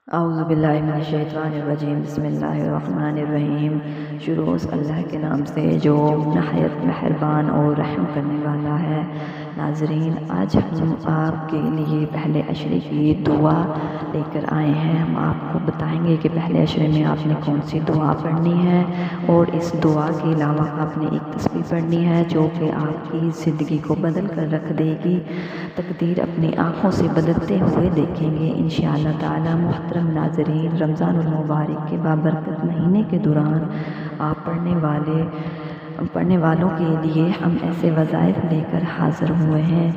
اعوذ باللہ من الشیطان الرجیم بسم اللہ الرحمن الرحیم۔ شروع اس اللہ کے نام سے جو نہایت مہربان اور رحم کرنے والا ہے۔ ناظرین، آج ہم آپ کے لیے پہلے عشرے کی دعا لے کر آئے ہیں۔ ہم آپ کو بتائیں گے کہ پہلے عشرے میں آپ نے کون سی دعا پڑھنی ہے، اور اس دعا کے علاوہ آپ نے ایک تسبیح پڑھنی ہے جو کہ آپ کی زندگی کو بدل کر رکھ دے گی۔ تقدیر اپنی آنکھوں سے بدلتے ہوئے دیکھیں گے انشاءاللہ تعالی۔ محترم ناظرین، رمضان المبارک کے بابرکت مہینے کے دوران آپ پڑھنے والوں کے لیے ہم ایسے وظائف لے کر حاضر ہوئے ہیں۔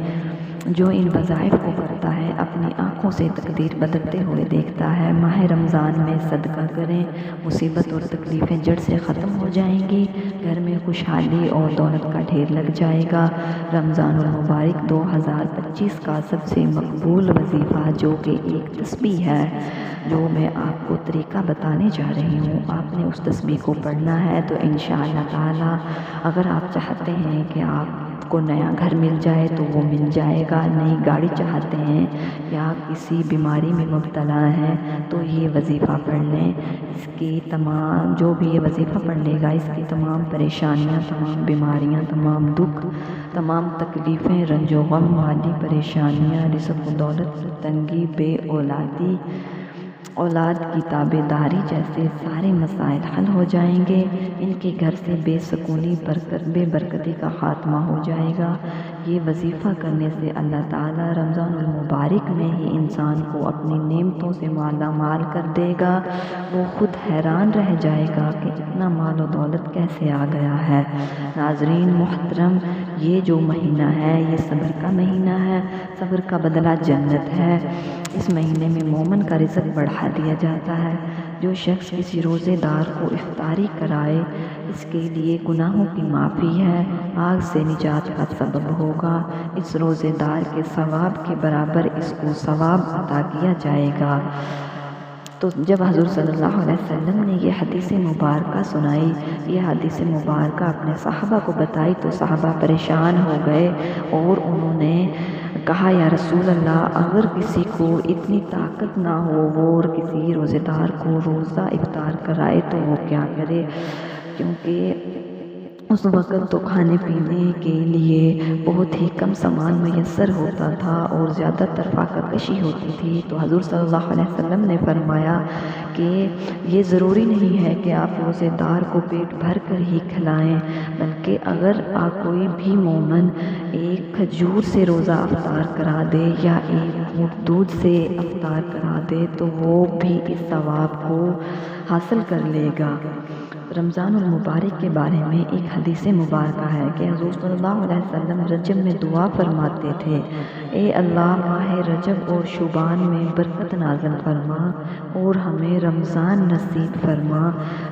جو ان وظائف کو کرتا ہے اپنی آنکھوں سے تقدیر بدلتے ہوئے دیکھتا ہے۔ ماہ رمضان میں صدقہ کریں، مصیبت اور تکلیفیں جڑ سے ختم ہو جائیں گی، گھر میں خوشحالی اور دولت کا ڈھیر لگ جائے گا۔ رمضان المبارک 2025 کا سب سے مقبول وظیفہ جو کہ ایک تسبیح ہے، جو میں آپ کو طریقہ بتانے جا رہی ہوں، آپ نے اس تسبیح کو پڑھنا ہے۔ تو انشاءاللہ تعالی اگر آپ چاہتے ہیں کہ آپ کو نیا گھر مل جائے تو وہ مل جائے گا، نئی گاڑی چاہتے ہیں یا کسی بیماری میں مبتلا ہیں تو یہ وظیفہ پڑھ لیں۔ اس کی تمام جو بھی یہ وظیفہ پڑھ لے گا، اس کی تمام پریشانیاں، تمام بیماریاں، تمام دکھ، تمام تکلیفیں، رنج و غم، مالی پریشانیاں، رزق و دولت کی تنگی، بے اولادی، اولاد کی تابع داری جیسے سارے مسائل حل ہو جائیں گے۔ ان کے گھر سے بے سکونی، بے برکتی کا خاتمہ ہو جائے گا۔ یہ وظیفہ کرنے سے اللہ تعالیٰ رمضان المبارک میں ہی انسان کو اپنی نعمتوں سے مالا مال کر دے گا۔ وہ خود حیران رہ جائے گا کہ اتنا مال و دولت کیسے آ گیا ہے۔ ناظرین محترم، یہ جو مہینہ ہے یہ صبر کا مہینہ ہے، صبر کا بدلہ جنت ہے۔ اس مہینے میں مومن کا رزق بڑھا دیا جاتا ہے۔ جو شخص کسی روزے دار کو افطاری کرائے، اس کے لیے گناہوں کی معافی ہے، آگ سے نجات کا سبب ہوگا۔ اس روزے دار کے ثواب کے برابر اس کو ثواب عطا کیا جائے گا۔ تو جب حضور صلی اللہ علیہ وسلم نے یہ حدیث مبارکہ سنائی، یہ حدیث مبارکہ اپنے صحابہ کو بتائی تو صحابہ پریشان ہو گئے اور انہوں نے کہا، یا رسول اللہ، اگر کسی کو اتنی طاقت نہ ہو اور کسی روزے دار کو روزہ افطار کرائے تو وہ کیا کرے؟ کیونکہ اس وقت تو کھانے پینے کے لیے بہت ہی کم سامان میسر ہوتا تھا اور زیادہ تر فاقہ کشی ہوتی تھی۔ تو حضور صلی اللہ علیہ وسلم نے فرمایا کہ یہ ضروری نہیں ہے کہ آپ روزے دار کو پیٹ بھر کر ہی کھلائیں، بلکہ اگر کوئی بھی مومن ایک کھجور سے روزہ افطار کرا دے یا ایک گھونٹ دودھ سے افطار کرا دے تو وہ بھی اس ثواب کو حاصل کر لے گا۔ رمضان المبارک کے بارے میں ایک حدیث مبارکہ ہے کہ حضور صلی اللہ علیہ وسلم رجب میں دعا فرماتے تھے، اے اللہ، ماہ رجب اور شعبان میں برکت نازل فرما اور ہمیں رمضان نصیب فرما،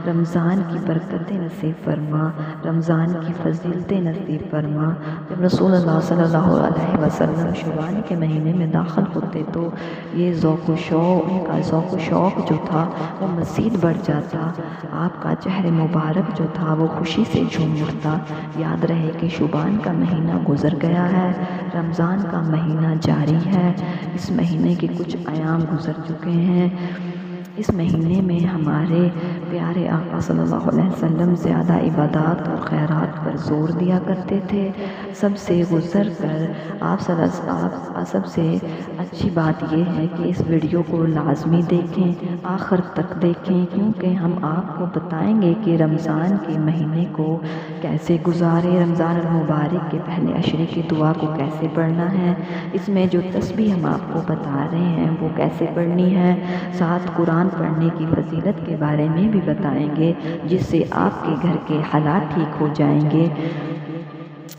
رمضان کی برکتیں نصیب فرما، رمضان کی فضیلتیں نصیب فرما۔ جب رسول اللہ صلی اللہ علیہ وسلم شعبان کے مہینے میں داخل ہوتے تو یہ ان کا ذوق و شوق جو تھا وہ مزید بڑھ جاتا، آپ کا چہرہ مبارک جو تھا وہ خوشی سے جھوم اٹھتا۔ یاد رہے کہ شعبان کا مہینہ گزر گیا ہے، رمضان کا مہینہ جاری ہے، اس مہینے کے کچھ ایام گزر چکے ہیں۔ اس مہینے میں ہمارے پیارے آقا صلی اللہ علیہ وسلم زیادہ عبادات اور خیرات پر زور دیا کرتے تھے۔ سب سے گزر کر آپ سب سے اچھی بات یہ ہے کہ اس ویڈیو کو لازمی دیکھیں، آخر تک دیکھیں، کیونکہ ہم آپ کو بتائیں گے کہ رمضان کے مہینے کو کیسے گزارے، رمضان المبارک کے پہلے عشرے کی دعا کو کیسے پڑھنا ہے، اس میں جو تسبیح ہم آپ کو بتا رہے ہیں وہ کیسے پڑھنی ہے، ساتھ قرآن پڑھنے کی فضیلت کے بارے میں بھی بتائیں گے، جس سے آپ کے گھر کے حالات ٹھیک ہو جائیں گے۔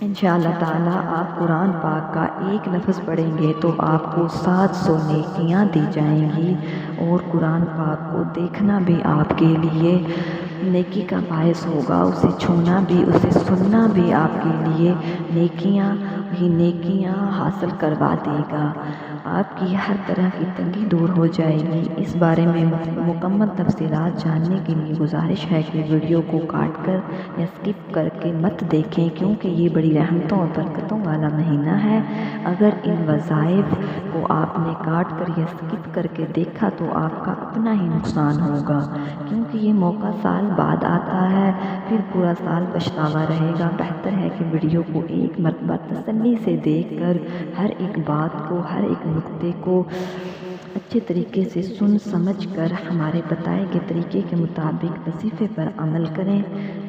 انشاءاللہ تعالیٰ آپ قرآن پاک کا ایک لفظ پڑھیں گے تو آپ کو 700 نیکیاں دی جائیں گی، اور قرآن پاک کو دیکھنا بھی آپ کے لیے نیکی کا باعث ہوگا، اسے چھونا بھی، اسے سننا بھی آپ کے لیے نیکیاں ہی نیکیاں حاصل کروا دے گا۔ آپ کی ہر طرح کی تنگی دور ہو جائے گی۔ اس بارے میں مکمل تفصیلات جاننے کے لیے گزارش ہے کہ ویڈیو کو کاٹ کر یا اسکپ کر کے مت دیکھیں، کیونکہ یہ بڑی رحمتوں اور برکتوں والا مہینہ ہے۔ اگر ان وظائف کو آپ نے کاٹ کر یا اسکپ کر کے دیکھا تو آپ کا اپنا ہی نقصان ہوگا، کیونکہ یہ موقع سال بعد آتا ہے، پھر پورا سال پچھتاوا رہے گا۔ بہتر ہے کہ ویڈیو کو ایک مرتبہ تسلی سے دیکھ کر ہر ایک بات کو، ہر ایک نقطے کو اچھے طریقے سے سن سمجھ کر ہمارے بتائے گئے طریقے کے مطابق وظیفے پر عمل کریں۔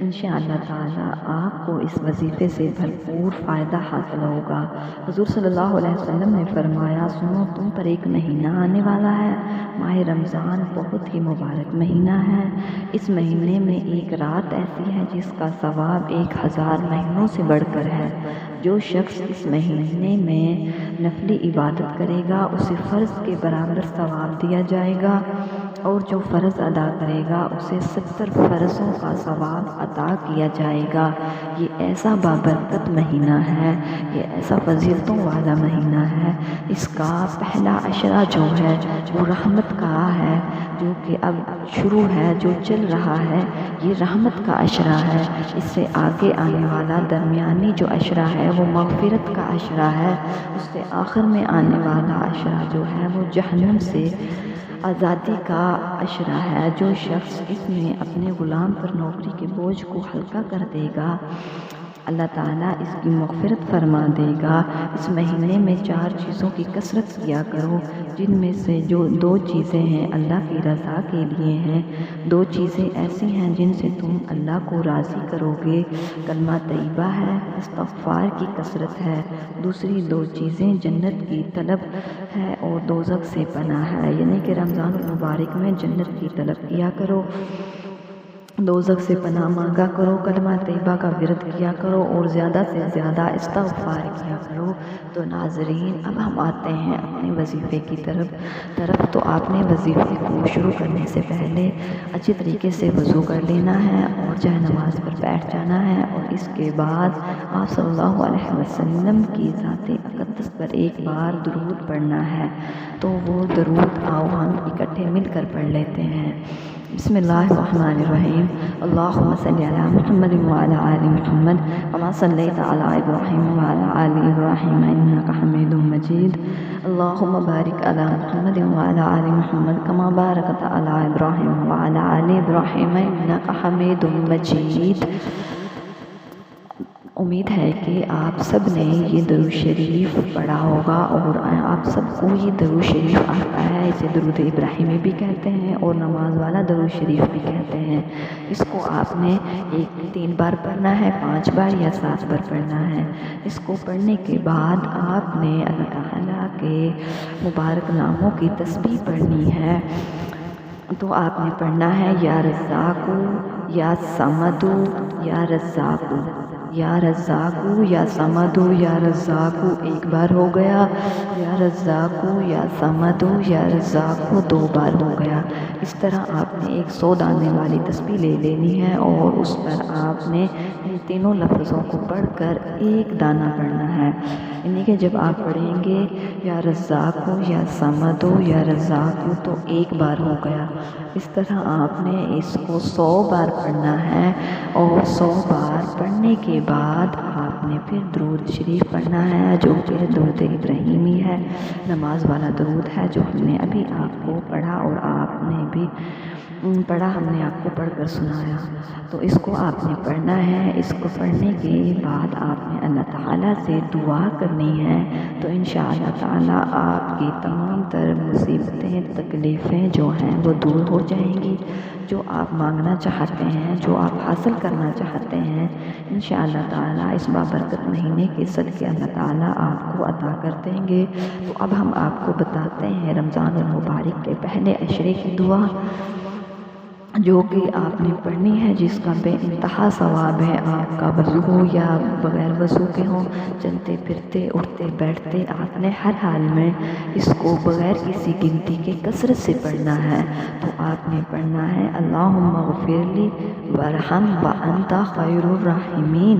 انشاءاللہ تعالی آپ کو اس وظیفے سے بھرپور فائدہ حاصل ہوگا۔ حضور صلی اللہ علیہ وسلم نے فرمایا، سنو، تم پر ایک مہینہ آنے والا ہے، ماہ رمضان بہت ہی مبارک مہینہ ہے۔ اس مہینے میں ایک رات ایسی ہے جس کا ثواب 1000 مہینوں سے بڑھ کر ہے۔ جو شخص اس مہینے میں نفلی عبادت کرے گا اسے فرض کے برابر ثواب دیا جائے گا، اور جو فرض ادا کرے گا اسے 70 فرضوں کا ثواب عطا کیا جائے گا۔ یہ ایسا بابرکت مہینہ ہے، یہ ایسا فضیلتوں والا مہینہ ہے۔ اس کا پہلا عشرہ جو ہے وہ رحمت کا ہے، جو کہ اب شروع ہے، جو چل رہا ہے، یہ رحمت کا عشرہ ہے۔ اس سے آگے آنے والا درمیانی جو عشرہ ہے وہ مغفرت کا عشرہ ہے۔ اس سے آخر میں آنے والا عشرہ جو ہے وہ جہنم سے آزادی کا عشرہ ہے۔ جو شخص اس میں اپنے غلام پر نوکری کے بوجھ کو ہلکا کر دے گا، اللہ تعالیٰ اس کی مغفرت فرما دے گا۔ اس مہینے میں 4 چیزوں کی کثرت کیا کرو، جن میں سے جو 2 چیزیں ہیں اللہ کی رضا کے لیے ہیں۔ 2 چیزیں ایسی ہیں جن سے تم اللہ کو راضی کرو گے، کلمہ طیبہ ہے، استغفار کی کثرت ہے۔ دوسری 2 چیزیں جنت کی طلب ہے اور دوزخ سے پناہ ہے، یعنی کہ رمضان المبارک میں جنت کی طلب کیا کرو، دوزخ سے پناہ مانگا کرو، کلمہ طیبہ کا ورد کیا کرو اور زیادہ سے زیادہ استغفار کیا کرو۔ تو ناظرین، اب ہم آتے ہیں اپنے وظیفے کی طرف تو آپ نے وظیفے کو شروع کرنے سے پہلے اچھی طریقے سے وضو کر لینا ہے اور چاہے نماز پر بیٹھ جانا ہے، اور اس کے بعد آپ صلی اللہ علیہ وسلم کی ذات اقدس پر ایک بار درود پڑھنا ہے۔ تو وہ درود آؤ ہم اکٹھے مل کر پڑھ لیتے ہیں۔ بسم اللہ الرحمن الرحیم، اللہم صلی علی محمد وعلی آل محمد کما صلیت علی ابراہیم وعلی آل ابراہیم انک حمید مجید، اللہم بارک علی محمد وعلی آل محمد کما بارکت علی ابراہیم وعلی آل ابراہیم انک حمید مجید۔ امید ہے کہ آپ سب نے یہ درود شریف پڑھا ہوگا اور آپ سب کو یہ درود شریف آتا ہے۔ اسے درود ابراہیمی بھی کہتے ہیں اور نماز والا درود شریف بھی کہتے ہیں۔ اس کو آپ نے 3 بار پڑھنا ہے، 5 بار یا 7 بار پڑھنا ہے۔ اس کو پڑھنے کے بعد آپ نے اللہ تعالیٰ کے مبارک ناموں کی تسبیح پڑھنی ہے۔ تو آپ نے پڑھنا ہے، یا رزاقو، یا سمدو، یا رزاقو، یا رزاقو، یا سمدو، یا رزاقو 1 بار ہو گیا، یا رزاقو، یا سمدو، یا رزاقو 2 بار ہو گیا۔ اس طرح آپ نے 100 دانے والی تسبیح لے لینی ہے اور اس پر آپ نے ان تینوں لفظوں کو پڑھ کر 1 دانہ پڑھنا ہے، یعنی کہ جب آپ پڑھیں گے یا رزاقو، یا سمدو، یا رزاقو تو 1 بار ہو گیا۔ اس طرح آپ نے اس کو 100 بار پڑھنا ہے، اور 100 بار پڑھنے کے بعد آپ نے پھر درود شریف پڑھنا ہے، جو کہ درود ابراہیمی ہے، نماز والا درود ہے، جو ہم نے ابھی آپ کو پڑھا اور آپ نے بھی پڑھا، ہم نے آپ کو پڑھ کر سنایا۔ تو اس کو آپ نے پڑھنا ہے۔ اس کو پڑھنے کے بعد آپ نے اللہ تعالیٰ سے دعا کرنی ہے، تو انشاءاللہ تعالیٰ آپ کی تمام تر مصیبتیں، تکلیفیں جو ہیں وہ دور ہو جائیں گی۔ جو آپ مانگنا چاہتے ہیں، جو آپ حاصل کرنا چاہتے ہیں، انشاءاللہ تعالیٰ اس بابرکت مہینے کے صدقے اللہ تعالیٰ آپ کو عطا کر دیں گے۔ تو اب ہم آپ کو بتاتے ہیں رمضان المبارک کے پہلے عشرے کی دعا، جو کہ آپ نے پڑھنی ہے، جس کا بے انتہا ثواب ہے۔ آپ کا وضو ہو یا بغیر وضو کے ہوں، چلتے پھرتے، اٹھتے بیٹھتے، آپ نے ہر حال میں اس کو بغیر کسی گنتی کے کثرت سے پڑھنا ہے۔ تو آپ نے پڑھنا ہے، اللہم اغفر لی وارحم وانت خیر الراحمین،